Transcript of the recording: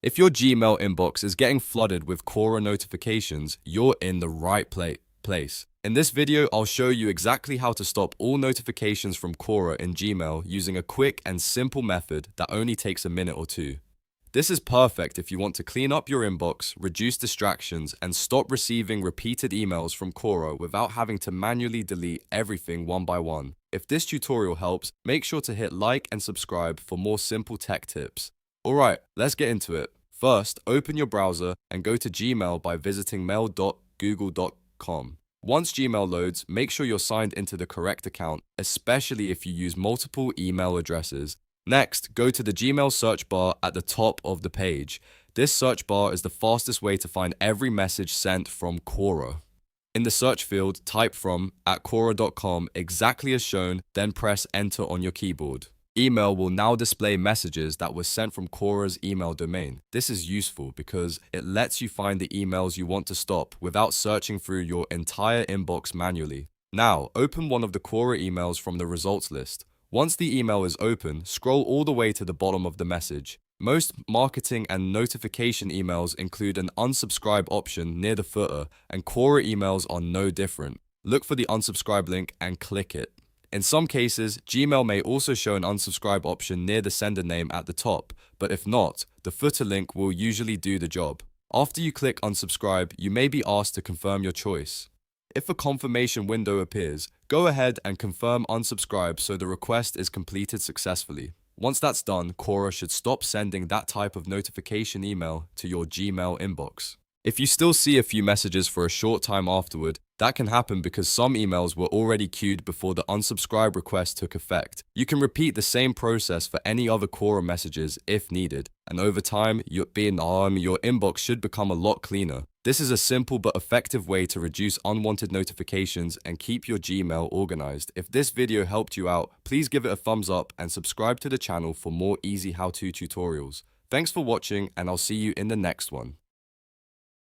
If your Gmail inbox is getting flooded with Quora notifications, you're in the right place. In this video, I'll show you exactly how to stop all notifications from Quora in Gmail using a quick and simple method that only takes a minute or two. This is perfect if you want to clean up your inbox, reduce distractions, and stop receiving repeated emails from Quora without having to manually delete everything one by one. If this tutorial helps, make sure to hit like and subscribe for more simple tech tips. Alright, let's get into it. First, open your browser and go to Gmail by visiting mail.google.com. Once Gmail loads, make sure you're signed into the correct account, especially if you use multiple email addresses. Next, go to the Gmail search bar at the top of the page. This search bar is the fastest way to find every message sent from Quora. In the search field, type from @quora.com exactly as shown, then press enter on your keyboard. Email will now display messages that were sent from Quora's email domain. This is useful because it lets you find the emails you want to stop without searching through your entire inbox manually. Now, open one of the Quora emails from the results list. Once the email is open, scroll all the way to the bottom of the message. Most marketing and notification emails include an unsubscribe option near the footer, and Quora emails are no different. Look for the unsubscribe link and click it. In some cases, Gmail may also show an unsubscribe option near the sender name at the top, but if not, the footer link will usually do the job. After you click unsubscribe, you may be asked to confirm your choice. If a confirmation window appears, go ahead and confirm unsubscribe so the request is completed successfully. Once that's done, Quora should stop sending that type of notification email to your Gmail inbox. If you still see a few messages for a short time afterward, that can happen because some emails were already queued before the unsubscribe request took effect. You can repeat the same process for any other Quora messages if needed, and over time, your inbox should become a lot cleaner. This is a simple but effective way to reduce unwanted notifications and keep your Gmail organized. If this video helped you out, please give it a thumbs up and subscribe to the channel for more easy how-to tutorials. Thanks for watching, and I'll see you in the next one.